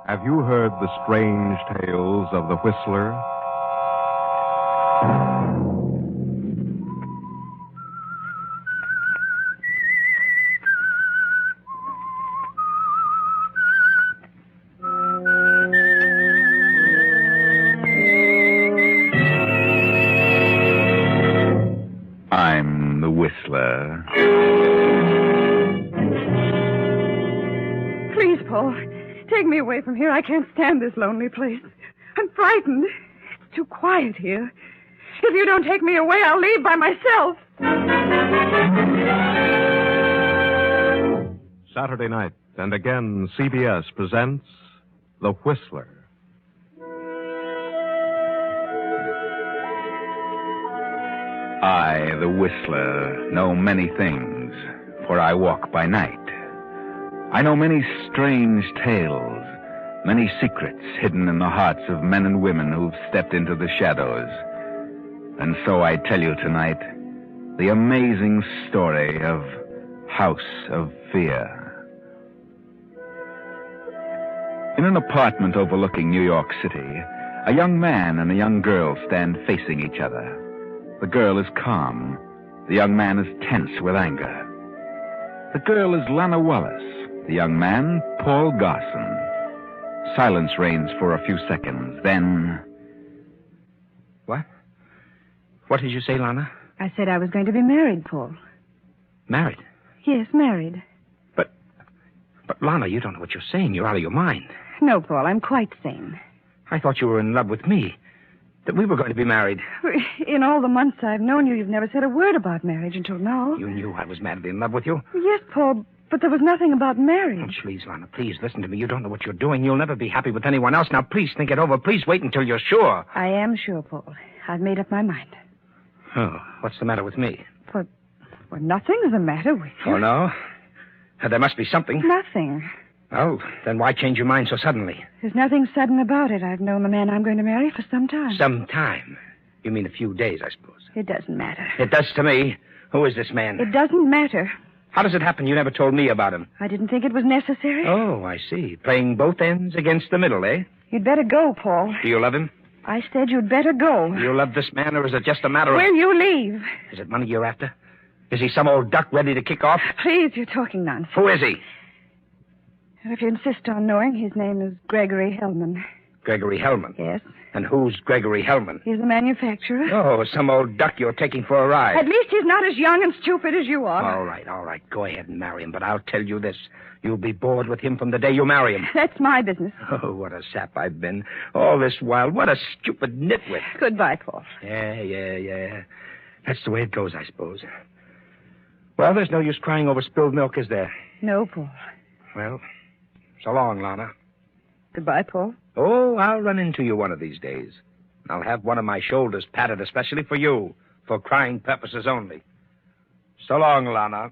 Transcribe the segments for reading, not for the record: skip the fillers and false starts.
Have you heard the strange tales of the Whistler? I'm the Whistler. Please, Paul, take me away from here. I can't stand this lonely place. I'm frightened. It's too quiet here. If you don't take me away, I'll leave by myself. Saturday night, and again, CBS presents The Whistler. I, the Whistler, know many things, for I walk by night. I know many strange tales, many secrets hidden in the hearts of men and women who've stepped into the shadows. And so I tell you tonight the amazing story of House of Fear. In an apartment overlooking New York City, a young man and a young girl stand facing each other. The girl is calm. The young man is tense with anger. The girl is Lana Wallace. The young man, Paul Garson. Silence reigns for a few seconds. Then... What? What did you say, Lana? I said I was going to be married, Paul. Married? Yes, married. But, Lana, you don't know what you're saying. You're out of your mind. No, Paul, I'm quite sane. I thought you were in love with me. That we were going to be married. In all the months I've known you, you've never said a word about marriage until now. You knew I was madly in love with you? Yes, Paul, but there was nothing about marriage. Oh, please, Lana, please listen to me. You don't know what you're doing. You'll never be happy with anyone else. Now, please think it over. Please wait until you're sure. I am sure, Paul. I've made up my mind. Oh, what's the matter with me? Well, nothing's the matter with you. Oh, no? There must be something. Nothing. Oh, then why change your mind so suddenly? There's nothing sudden about it. I've known the man I'm going to marry for some time. Some time? You mean a few days, I suppose. It doesn't matter. It does to me. Who is this man? It doesn't matter. How does it happen you never told me about him? I didn't think it was necessary. Oh, I see. Playing both ends against the middle, eh? You'd better go, Paul. Do you love him? I said you'd better go. Do you love this man, or is it just a matter of... Will you leave? Is it money you're after? Is he some old duck ready to kick off? Please, you're talking nonsense. Who is he? If you insist on knowing, his name is Gregory Hellman. Gregory Hellman? Yes. And who's Gregory Hellman? He's the manufacturer. Oh, some old duck you're taking for a ride. At least he's not as young and stupid as you are. All right. Go ahead and marry him. But I'll tell you this. You'll be bored with him from the day you marry him. That's my business. Oh, what a sap I've been. All this while. What a stupid nitwit. Goodbye, Paul. Yeah. That's the way it goes, I suppose. Well, there's no use crying over spilled milk, is there? No, Paul. Well, so long, Lana. Goodbye, Paul. Oh, I'll run into you one of these days. I'll have one of my shoulders patted especially for you, for crying purposes only. So long, Lana.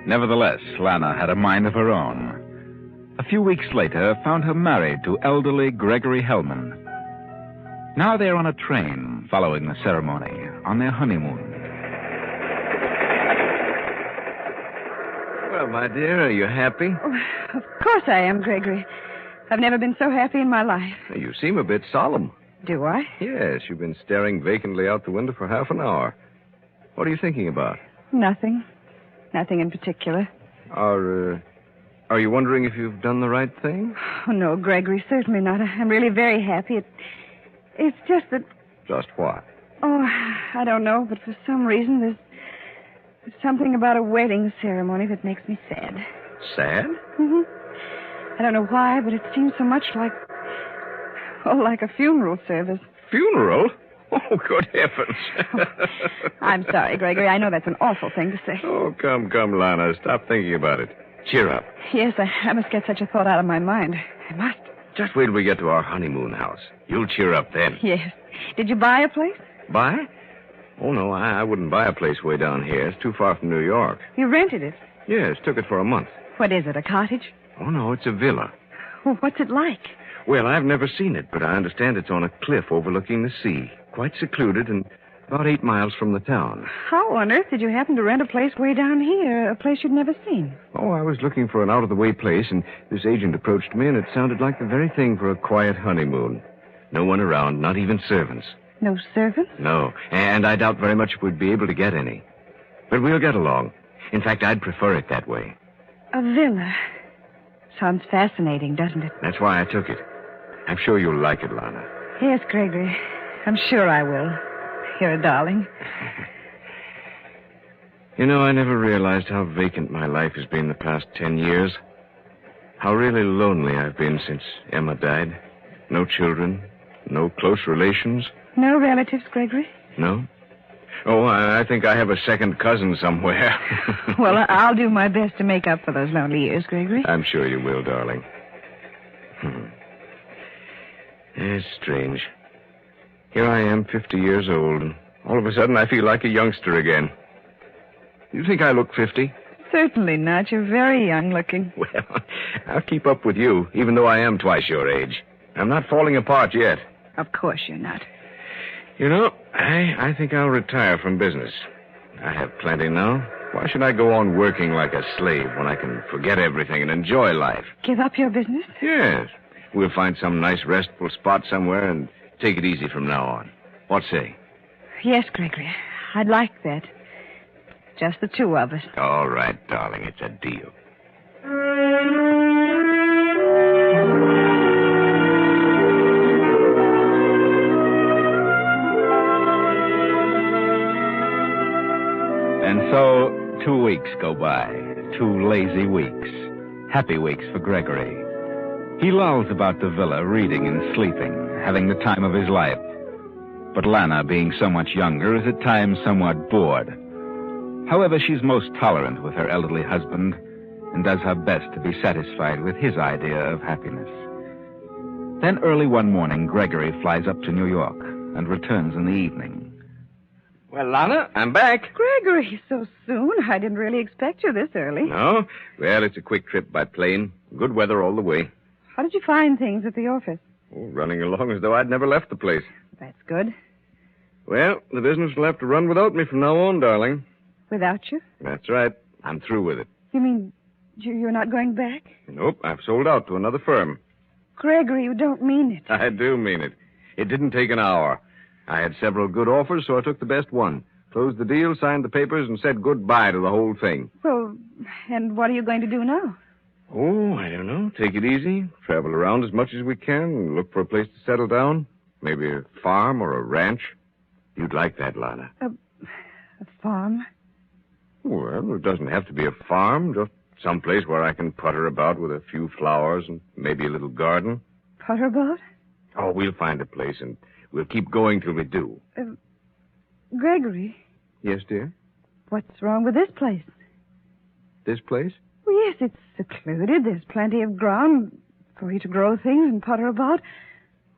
Nevertheless, Lana had a mind of her own. A few weeks later, found her married to elderly Gregory Hellman. Now they're on a train, following the ceremony, on their honeymoon. Well, my dear, are you happy? Oh, of course I am, Gregory. I've never been so happy in my life. You seem a bit solemn. Do I? Yes, you've been staring vacantly out the window for half an hour. What are you thinking about? Nothing. Nothing in particular. Are you wondering if you've done the right thing? Oh, no, Gregory, certainly not. I'm really very happy. It's just that... Just what? Oh, I don't know, but for some reason there's something about a wedding ceremony that makes me sad. Sad? Mm-hmm. I don't know why, but it seems so much like a funeral service. Funeral? Oh, good heavens. I'm sorry, Gregory. I know that's an awful thing to say. Oh, come, Lana. Stop thinking about it. Cheer up. Yes, I must get such a thought out of my mind. I must. Just wait till we get to our honeymoon house. You'll cheer up then. Yes. Did you buy a place? Buy? Oh, no, I wouldn't buy a place way down here. It's too far from New York. You rented it? Yes, took it for a month. What is it, a cottage? Oh, no, it's a villa. Well, what's it like? Well, I've never seen it, but I understand it's on a cliff overlooking the sea. Quite secluded, and About 8 miles from the town. How on earth did you happen to rent a place way down here, a place you'd never seen? Oh, I was looking for an out-of-the-way place, and this agent approached me, and it sounded like the very thing for a quiet honeymoon. No one around, not even servants. No servants? No, and I doubt very much if we'd be able to get any. But we'll get along. In fact, I'd prefer it that way. A villa. Sounds fascinating, doesn't it? That's why I took it. I'm sure you'll like it, Lana. Yes, Gregory. I'm sure I will. You're a darling. You know, I never realized how vacant my life has been the past 10 years. How really lonely I've been since Emma died. No children, no close relations. No relatives, Gregory? No? Oh, I think I have a second cousin somewhere. Well, I'll do my best to make up for those lonely years, Gregory. I'm sure you will, darling. It's strange. Here I am, 50 years old, and all of a sudden I feel like a youngster again. You think I look 50? Certainly not. You're very young looking. Well, I'll keep up with you, even though I am twice your age. I'm not falling apart yet. Of course you're not. You know, I think I'll retire from business. I have plenty now. Why should I go on working like a slave when I can forget everything and enjoy life? Give up your business? Yes. We'll find some nice restful spot somewhere and take it easy from now on. What say? Yes, Gregory. I'd like that. Just the two of us. All right, darling. It's a deal. And so 2 weeks go by. 2 lazy weeks. Happy weeks for Gregory. He lolls about the villa, reading and sleeping, having the time of his life. But Lana, being so much younger, is at times somewhat bored. However, she's most tolerant with her elderly husband and does her best to be satisfied with his idea of happiness. Then early one morning, Gregory flies up to New York and returns in the evening. Well, Lana, I'm back. Gregory, so soon? I didn't really expect you this early. No? Well, it's a quick trip by plane. Good weather all the way. How did you find things at the office? Oh, running along as though I'd never left the place. That's good. Well, the business will have to run without me from now on, darling. Without you? That's right. I'm through with it. You mean you're not going back? Nope, I've sold out to another firm. Gregory, you don't mean it. I do mean it. It didn't take an hour. I had several good offers, so I took the best one. Closed the deal, signed the papers, and said goodbye to the whole thing. Well, and what are you going to do now? Oh, I don't know. Take it easy. Travel around as much as we can and look for a place to settle down. Maybe a farm or a ranch. You'd like that, Lana. A farm? Well, it doesn't have to be a farm. Just someplace where I can putter about with a few flowers and maybe a little garden. Putter about? Oh, we'll find a place and we'll keep going till we do. Gregory? Yes, dear? What's wrong with this place? This place? Well, yes, it's secluded. There's plenty of ground for you to grow things and putter about.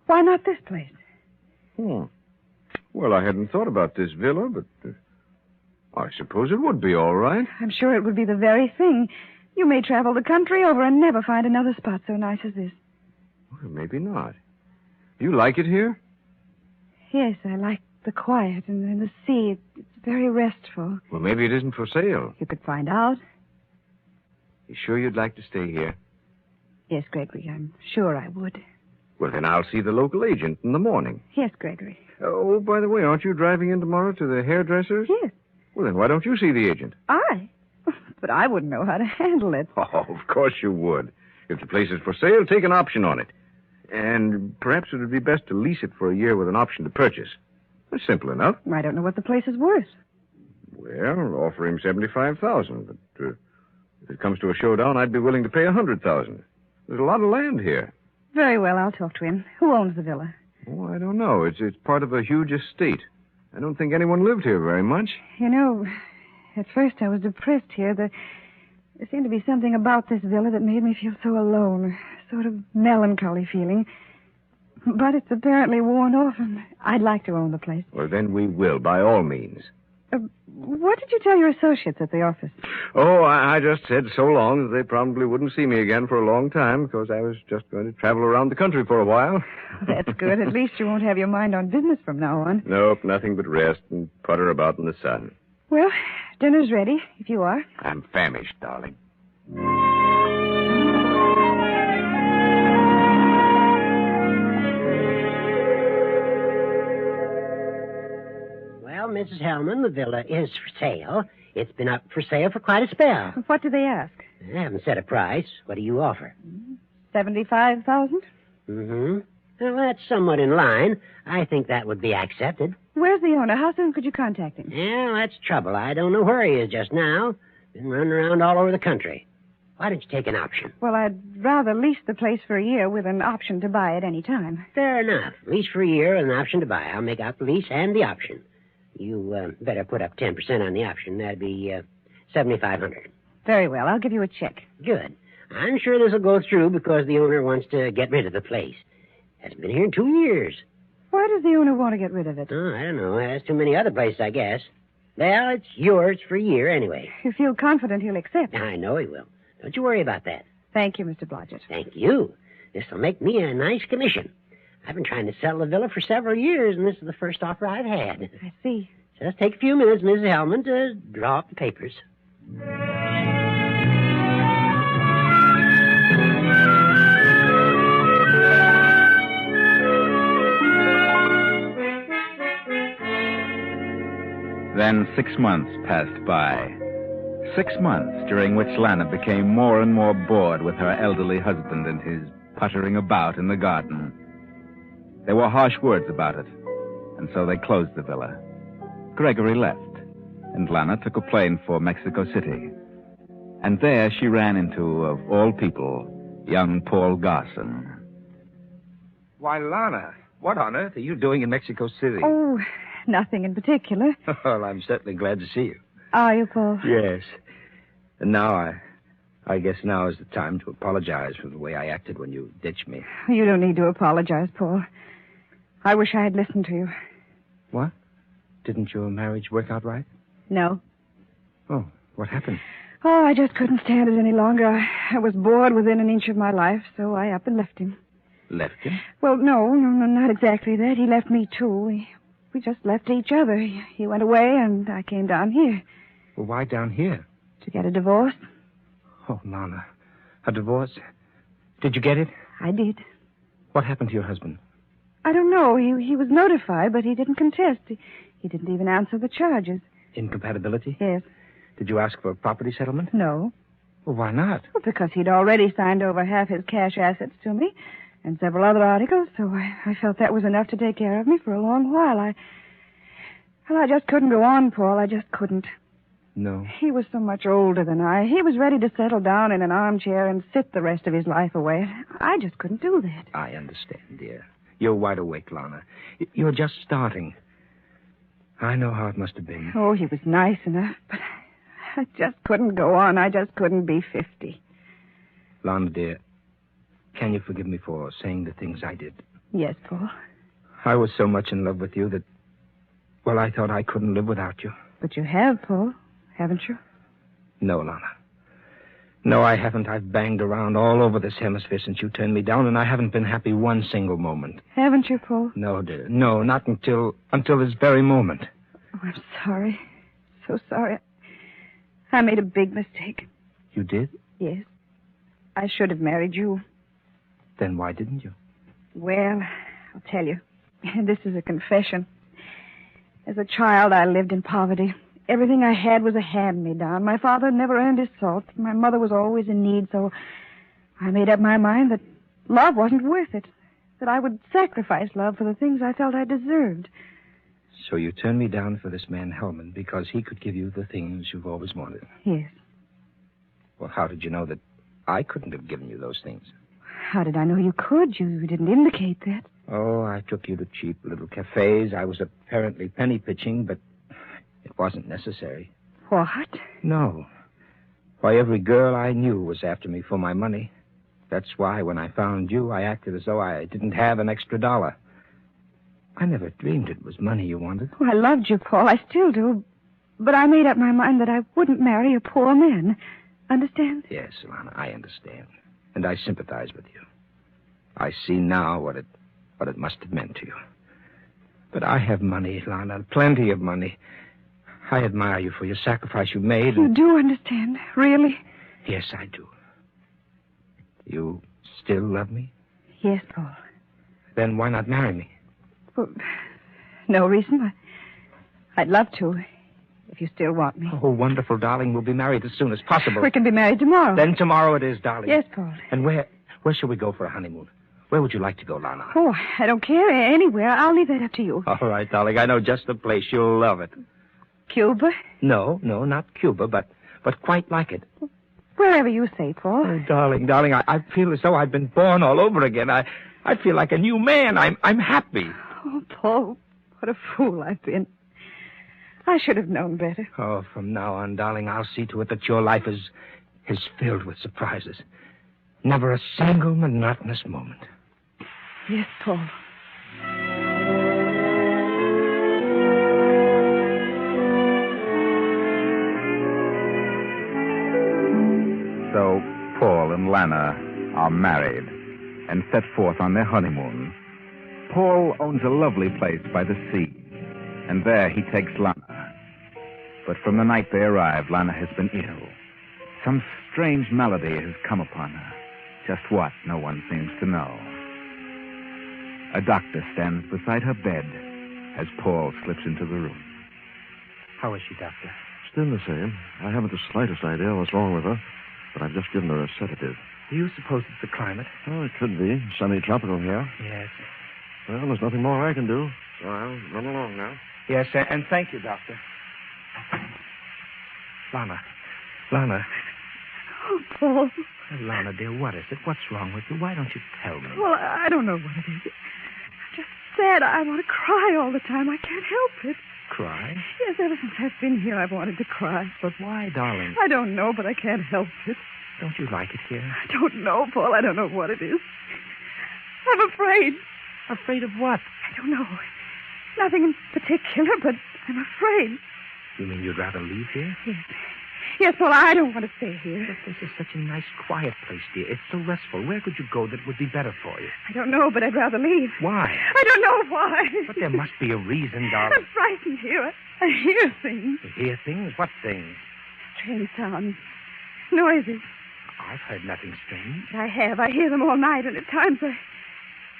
Why not this place? Well, I hadn't thought about this villa, but I suppose it would be all right. I'm sure it would be the very thing. You may travel the country over and never find another spot so nice as this. Well, maybe not. You like it here? Yes, I like the quiet and the sea. It's very restful. Well, maybe it isn't for sale. You could find out. You sure you'd like to stay here? Yes, Gregory, I'm sure I would. Well, then I'll see the local agent in the morning. Yes, Gregory. Oh, by the way, aren't you driving in tomorrow to the hairdresser's? Yes. Well, then why don't you see the agent? I? But I wouldn't know how to handle it. Oh, of course you would. If the place is for sale, take an option on it. And perhaps it would be best to lease it for a year with an option to purchase. That's simple enough. I don't know what the place is worth. Well, offer him $75,000. But if it comes to a showdown, I'd be willing to pay $100,000. There's a lot of land here. Very well, I'll talk to him. Who owns the villa? Oh, I don't know. It's part of a huge estate. I don't think anyone lived here very much. You know, at first I was depressed here. There seemed to be something about this villa that made me feel so alone. A sort of melancholy feeling. But it's apparently worn off, and I'd like to own the place. Well, then we will, by all means. What did you tell your associates at the office? Oh, I just said so long that they probably wouldn't see me again for a long time because I was just going to travel around the country for a while. That's good. At least you won't have your mind on business from now on. Nope, nothing but rest and putter about in the sun. Well, dinner's ready, if you are. I'm famished, darling. Well, Mrs. Hellman, the villa is for sale. It's been up for sale for quite a spell. What do they ask? I haven't set a price. What do you offer? 75,000? Mm-hmm. Well, that's somewhat in line. I think that would be accepted. Where's the owner? How soon could you contact him? Yeah, that's trouble. I don't know where he is just now. Been running around all over the country. Why don't you take an option? Well, I'd rather lease the place for a year with an option to buy at any time. Fair enough. Lease for a year with an option to buy. I'll make out the lease and the option. You better put up 10% on the option. That'd be $7,500. Very well. I'll give you a check. Good. I'm sure this will go through because the owner wants to get rid of the place. Hasn't been here in 2 years. Why does the owner want to get rid of it? Oh, I don't know. There's too many other places, I guess. Well, it's yours for a year anyway. You feel confident he'll accept. I know he will. Don't you worry about that. Thank you, Mr. Blodgett. Thank you. This will make me a nice commission. I've been trying to sell the villa for several years, and this is the first offer I've had. I see. Just take a few minutes, Mrs. Hellman, to draw up the papers. Then 6 months passed by. 6 months during which Lana became more and more bored with her elderly husband and his puttering about in the garden. There were harsh words about it, and so they closed the villa. Gregory left, and Lana took a plane for Mexico City. And there she ran into, of all people, young Paul Garson. Why, Lana, what on earth are you doing in Mexico City? Oh, nothing in particular. Well, I'm certainly glad to see you. Are you, Paul? Yes. And now I guess now is the time to apologize for the way I acted when you ditched me. You don't need to apologize, Paul. I wish I had listened to you. What? Didn't your marriage work out right? No. Oh, what happened? Oh, I just couldn't stand it any longer. I was bored within an inch of my life, so I up and left him. Left him? Well, no, not exactly that. He left me, too. We just left each other. He went away, and I came down here. Well, why down here? To get a divorce. Oh, Lana, a divorce? Did you get it? I did. What happened to your husband? I don't know. He was notified, but he didn't contest. He didn't even answer the charges. Incompatibility? Yes. Did you ask for a property settlement? No. Well, why not? Well, because he'd already signed over half his cash assets to me and several other articles, so I felt that was enough to take care of me for a long while. I just couldn't go on, Paul. I just couldn't. No. He was so much older than I. He was ready to settle down in an armchair and sit the rest of his life away. I just couldn't do that. I understand, dear. You're wide awake, Lana. You're just starting. I know how it must have been. Oh, he was nice enough, but I just couldn't go on. I just couldn't be 50. Lana, dear, can you forgive me for saying the things I did? Yes, Paul. I was so much in love with you that, well, I thought I couldn't live without you. But you have, Paul, haven't you? No, Lana. No, I haven't. I've banged around all over this hemisphere since you turned me down, and I haven't been happy one single moment. Haven't you, Paul? No, dear. No, not until this very moment. Oh, I'm sorry. So sorry. I made a big mistake. You did? Yes. I should have married you. Then why didn't you? Well, I'll tell you. This is a confession. As a child, I lived in poverty. Everything I had was a hand-me-down. My father never earned his salt. My mother was always in need, so I made up my mind that love wasn't worth it, that I would sacrifice love for the things I felt I deserved. So you turned me down for this man, Hellman, because he could give you the things you've always wanted. Yes. Well, how did you know that I couldn't have given you those things? How did I know you could? You didn't indicate that. Oh, I took you to cheap little cafes. I was apparently penny pitching, but it wasn't necessary. What? No. Why, every girl I knew was after me for my money. That's why, when I found you, I acted as though I didn't have an extra dollar. I never dreamed it was money you wanted. Oh, I loved you, Paul. I still do. But I made up my mind that I wouldn't marry a poor man. Understand? Yes, Lana, I understand. And I sympathize with you. I see now what it must have meant to you. But I have money, Lana, plenty of money. I admire you for your sacrifice you made. You do understand, really? Yes, I do. You still love me? Yes, Paul. Then why not marry me? Well, no reason. I'd love to, if you still want me. Oh, wonderful, darling. We'll be married as soon as possible. We can be married tomorrow. Then tomorrow it is, darling. Yes, Paul. And where shall we go for a honeymoon? Where would you like to go, Lana? Oh, I don't care. Anywhere. I'll leave that up to you. All right, darling. I know just the place. You'll love it. Cuba? No, not Cuba, but quite like it. Wherever you say, Paul. Oh, darling, I feel as though I've been born all over again. I feel like a new man. I'm happy. Oh, Paul, what a fool I've been. I should have known better. Oh, from now on, darling, I'll see to it that your life is filled with surprises. Never a single monotonous moment. Yes, Paul. So Paul and Lana are married and set forth on their honeymoon. Paul owns a lovely place by the sea, and there he takes Lana. But from the night they arrive, Lana has been ill. Some strange malady has come upon her. Just what, no one seems to know. A doctor stands beside her bed as Paul slips into the room. How is she, Doctor? Still the same. I haven't the slightest idea what's wrong with her, but I've just given her a sedative. Do you suppose it's the climate? Oh, it could be. Semi-tropical here. Yes. Well, there's nothing more I can do, so I'll run along now. Yes, and thank you, Doctor. Lana. Oh, Paul. Lana, dear, what is it? What's wrong with you? Why don't you tell me? Well, I don't know what it is. I'm just sad. I want to cry all the time. I can't help it. Cry? Yes, ever since I've been here, I've wanted to cry. But why, darling? I don't know, but I can't help it. Don't you like it here? I don't know, Paul. I don't know what it is. I'm afraid. Afraid of what? I don't know. Nothing in particular, but I'm afraid. You mean you'd rather leave here? Yes. Yes, Paul, I don't want to stay here. But this is such a nice, quiet place, dear. It's so restful. Where could you go that would be better for you? I don't know, but I'd rather leave. Why? I don't know why. But there must be a reason, darling. I'm frightened here. I hear things. You hear things? What things? Train sounds. Noises. I've heard nothing strange. I have. I hear them all night, and at times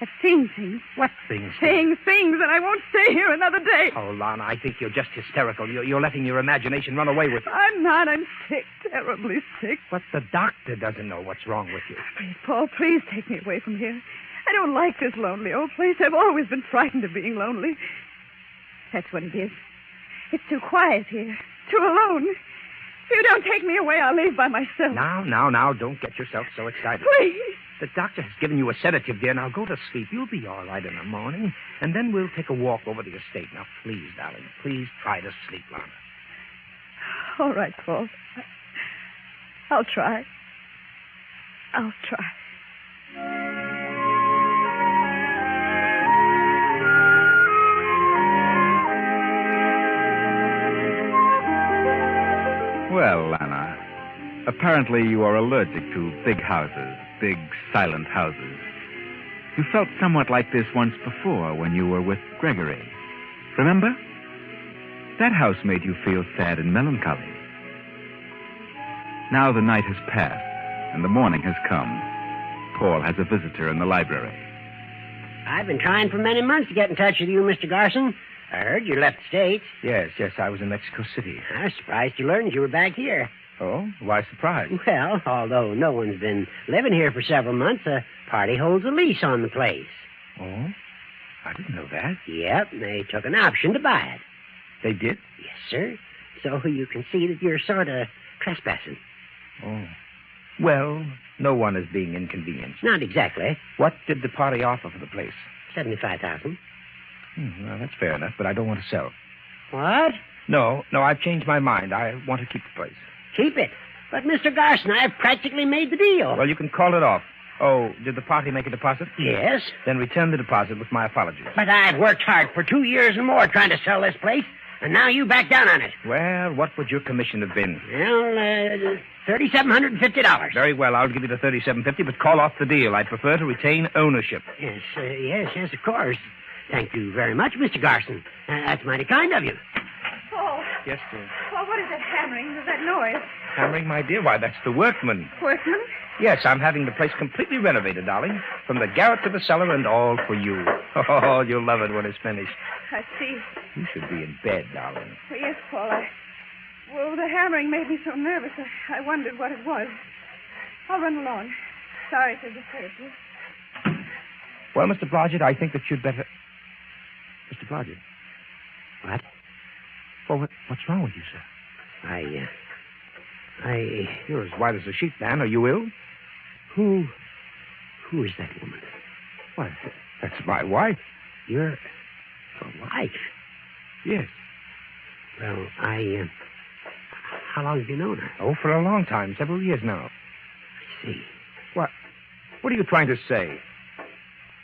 I've seen things. What things? Things, and I won't stay here another day. Oh, Lana, I think you're just hysterical. You're letting your imagination run away with you. I'm not. I'm sick, terribly sick. But the doctor doesn't know what's wrong with you. Please, Paul, please take me away from here. I don't like this lonely old place. I've always been frightened of being lonely. That's what it is. It's too quiet here. Too alone. If you don't take me away, I'll leave by myself. Now, don't get yourself so excited. Please. The doctor has given you a sedative, dear. Now go to sleep. You'll be all right in the morning. And then we'll take a walk over the estate. Now, please, darling, please try to sleep, Lana. All right, Paul. I'll try. I'll try. Well, Lana, apparently you are allergic to big houses, big, silent houses. You felt somewhat like this once before when you were with Gregory. Remember? That house made you feel sad and melancholy. Now the night has passed, and the morning has come. Paul has a visitor in the library. I've been trying for many months to get in touch with you, Mr. Garson. I heard you left the States. Yes, I was in Mexico City. I was surprised to learn you were back here. Oh? Why surprised? Well, although no one's been living here for several months, a party holds a lease on the place. Oh? I didn't know that. Yep, they took an option to buy it. They did? Yes, sir. So you can see that you're sort of trespassing. Oh. Well, no one is being inconvenienced. Not exactly. What did the party offer for the place? $75,000. Well, that's fair enough, but I don't want to sell. What? No, I've changed my mind. I want to keep the place. Keep it. But, Mr. Garson, I've practically made the deal. Well, you can call it off. Oh, did the party make a deposit? Yes. Then return the deposit with my apologies. But I've worked hard for 2 years and more trying to sell this place. and now you back down on it. Well, what would your commission have been? Well, $3,750. Very well, I'll give you the $3,750, but call off the deal. I prefer to retain ownership. Yes, of course. Thank you very much, Mr. Garson. That's mighty kind of you. Paul. Yes, dear. Paul, what is that hammering? Is that noise? Hammering, my dear? Why, that's the workman. Workman? Yes, I'm having the place completely renovated, darling. From the garret to the cellar and all for you. Oh, you'll love it when it's finished. I see. You should be in bed, darling. Well, yes, Paul. Well, the hammering made me so nervous. I wondered what it was. I'll run along. Sorry to disturb you. Well, Mr. Blodgett, I think that you'd better... Mr. Blodgett. What? Well, what's wrong with you, sir? You're as white as a sheet, man. Are you ill? Who is that woman? Why, that's my wife. Your wife? Yes. Well, how long have you known her? Oh, for a long time. Several years now. I see. What are you trying to say?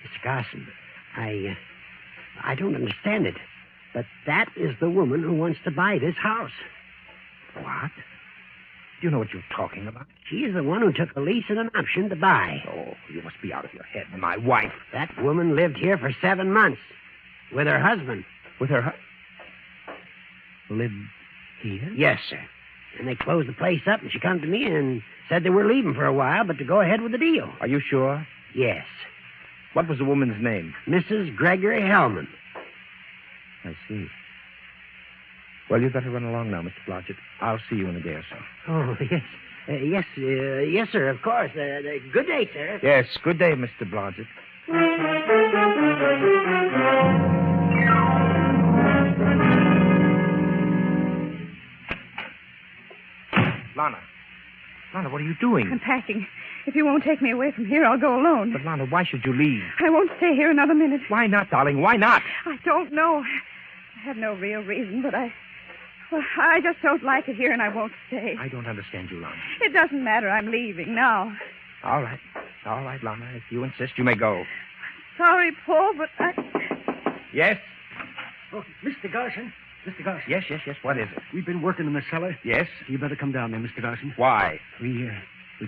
Mr. Garson, I don't understand it. But that is the woman who wants to buy this house. What? Do you know what you're talking about? She's the one who took the lease and an option to buy. Oh, you must be out of your head. My wife. That woman lived here for 7 months with her husband. With her lived here? Yes, sir. And they closed the place up, and she come to me and said they were leaving for a while, but to go ahead with the deal. Are you sure? Yes. What was the woman's name? Mrs. Gregory Hellman. I see. Well, you'd better run along now, Mr. Blodgett. I'll see you in a day or so. Oh, yes. Yes, sir, of course. Good day, sir. Yes, good day, Mr. Blodgett. Lana, what are you doing? I'm packing. If you won't take me away from here, I'll go alone. But, Lana, why should you leave? I won't stay here another minute. Why not, darling? Why not? I don't know. I have no real reason, but I just don't like it here, and I won't stay. I don't understand you, Lana. It doesn't matter. I'm leaving now. All right, Lana. If you insist, you may go. Sorry, Paul, but Yes? Oh, Mr. Garson. Mr. Garson. Yes. What is it? We've been working in the cellar. Yes? You better come down there, Mr. Garson. Why? We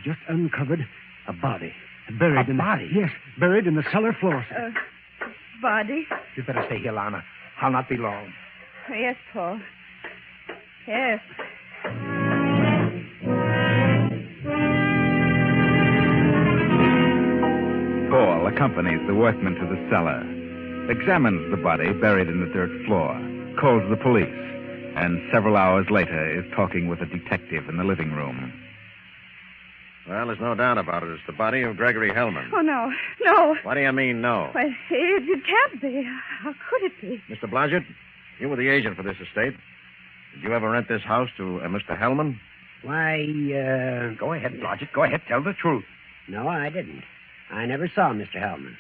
just uncovered a body. Buried A body? Yes, buried in the cellar floor, sir. body? You'd better stay here, Lana. I'll not be long. Yes, Paul. Yes. Paul accompanies the workmen to the cellar, examines the body buried in the dirt floor, calls the police, and several hours later is talking with a detective in the living room. Well, there's no doubt about it. It's the body of Gregory Hellman. Oh, no. What do you mean, no? Why, it can't be. How could it be? Mr. Blodgett, you were the agent for this estate. Did you ever rent this house to Mr. Hellman? Why, Go ahead, Blodgett. Go ahead. Tell the truth. no, I didn't. I never saw Mr. Hellman.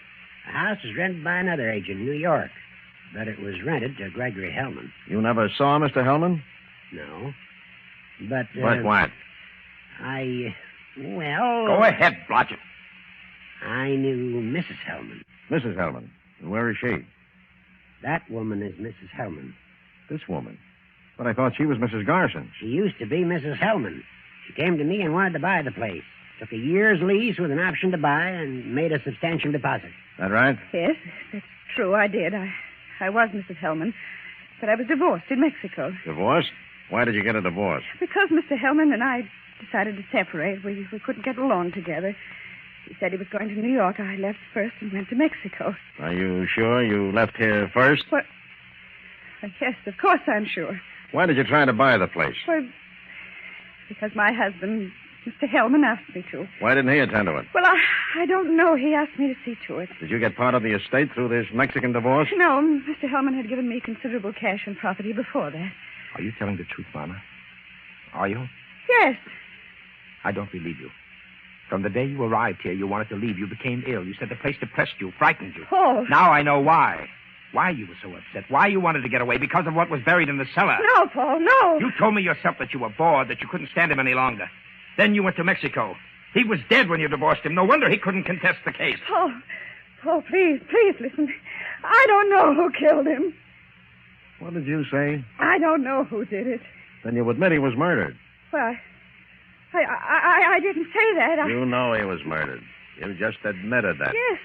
The house was rented by another agent in New York, but it was rented to Gregory Hellman. You never saw Mr. Hellman? No. But, But what? Go ahead, Blodgett. I knew Mrs. Hellman. Mrs. Hellman. And where is she? That woman is Mrs. Hellman. This woman. But I thought she was Mrs. Garson. She used to be Mrs. Hellman. She came to me and wanted to buy the place. Took a year's lease with an option to buy and made a substantial deposit. That right? Yes, that's true. I did. I was Mrs. Hellman, but I was divorced in Mexico. Divorced? Why did you get a divorce? Because Mr. Hellman and I decided to separate. We couldn't get along together. He said he was going to New York. I left first and went to Mexico. Are you sure you left here first? What? Yes, of course I'm sure. Why did you try to buy the place? Well, because my husband, Mr. Hellman, asked me to. Why didn't he attend to it? Well, I don't know. He asked me to see to it. Did you get part of the estate through this Mexican divorce? No, Mr. Hellman had given me considerable cash and property before that. Are you telling the truth, Lana? Are you? Yes. I don't believe you. From the day you arrived here, you wanted to leave. You became ill. You said the place depressed you, frightened you. Paul. Now I know why. Why you were so upset. Why you wanted to get away. Because of what was buried in the cellar. No, Paul, no. You told me yourself that you were bored, that you couldn't stand him any longer. Then you went to Mexico. He was dead when you divorced him. No wonder he couldn't contest the case. Paul, please listen. I don't know who killed him. What did you say? I don't know who did it. Then you admit he was murdered. Well, I didn't say that. You know he was murdered. You just admitted that. Yes.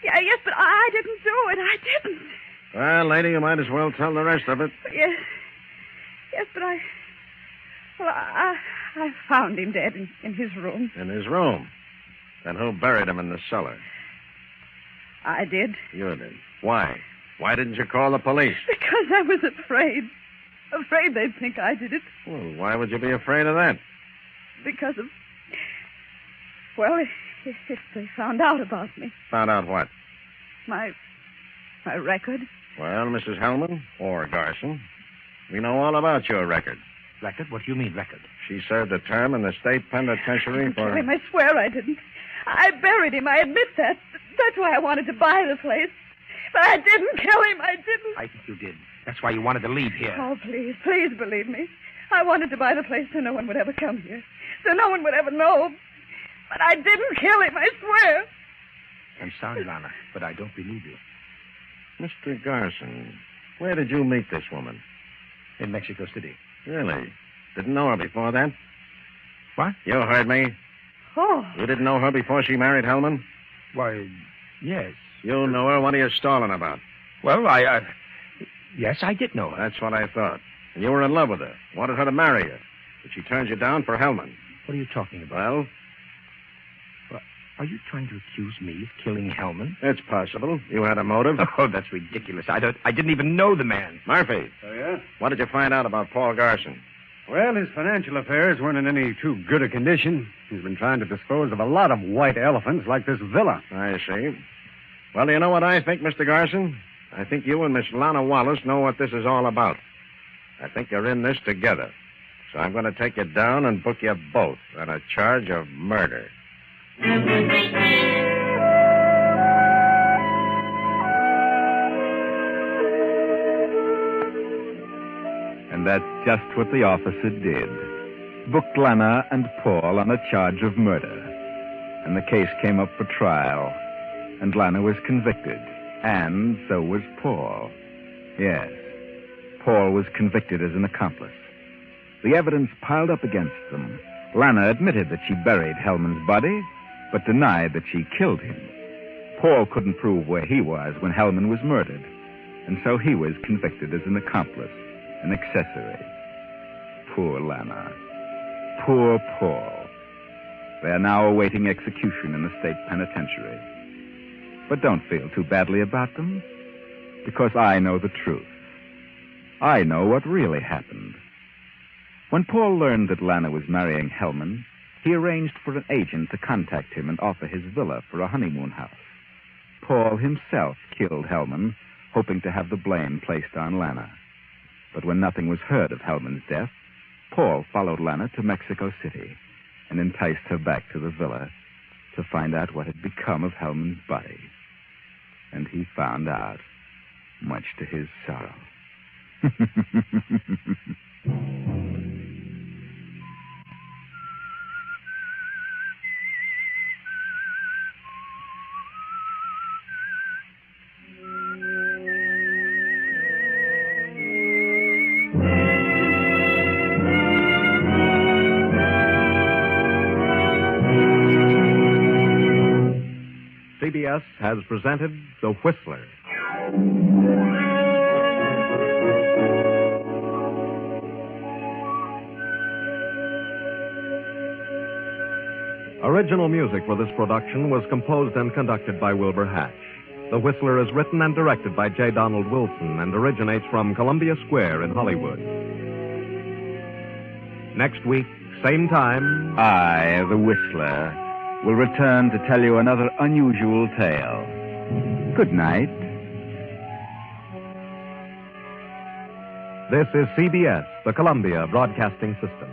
Yes, but I didn't do it. I didn't. Well, lady, you might as well tell the rest of it. Yes. Yes, but I found him dead in his room. In his room? Then who buried him in the cellar? I did. You did. Why? Why didn't you call the police? Because I was afraid. Afraid they'd think I did it. Well, why would you be afraid of that? Because of... Well, if they found out about me. Found out what? My record. Well, Mrs. Hellman, or Garson, we know all about your record. Record? What do you mean, record? She served a term in the state penitentiary for... Kill him, I swear I didn't. I buried him, I admit that. That's why I wanted to buy the place. But I didn't kill him, I didn't. I think you did. That's why you wanted to leave here. Oh, please believe me. I wanted to buy the place so no one would ever come here. So no one would ever know. But I didn't kill him, I swear. I'm sorry, Lana, but I don't believe you. Mr. Garson, where did you meet this woman? In Mexico City. Really? Didn't know her before that? What? You heard me. Oh. You didn't know her before she married Hellman? Why, yes. You know her. What are you stalling about? Well, yes, I did know her. That's what I thought. And you were in love with her. Wanted her to marry you. But she turned you down for Hellman. What are you talking about? Well? Are you trying to accuse me of killing Hellman? It's possible. You had a motive. Oh, that's ridiculous. I didn't even know the man. Murphy. Oh, yeah? What did you find out about Paul Garson? Well, his financial affairs weren't in any too good a condition. He's been trying to dispose of a lot of white elephants like this villa. I see. Well, do you know what I think, Mr. Garson? I think you and Miss Lana Wallace know what this is all about. I think you're in this together. So I'm going to take you down and book you both on a charge of murder. And that's just what the officer did. Booked Lana and Paul on a charge of murder. And the case came up for trial. And Lana was convicted. And so was Paul. Yes, Paul was convicted as an accomplice. The evidence piled up against them. Lana admitted that she buried Hellman's body, but denied that she killed him. Paul couldn't prove where he was when Hellman was murdered, and so he was convicted as an accomplice, an accessory. Poor Lana. Poor Paul. They are now awaiting execution in the state penitentiary. But don't feel too badly about them, because I know the truth. I know what really happened. When Paul learned that Lana was marrying Hellman, he arranged for an agent to contact him and offer his villa for a honeymoon house. Paul himself killed Hellman, hoping to have the blame placed on Lana. But when nothing was heard of Hellman's death, Paul followed Lana to Mexico City and enticed her back to the villa to find out what had become of Hellman's body. And he found out, much to his sorrow. CBS has presented The Whistler. Original music for this production was composed and conducted by Wilbur Hatch. The Whistler is written and directed by J. Donald Wilson and originates from Columbia Square in Hollywood. Next week, same time, I, the Whistler, will return to tell you another unusual tale. Good night. This is CBS, the Columbia Broadcasting System.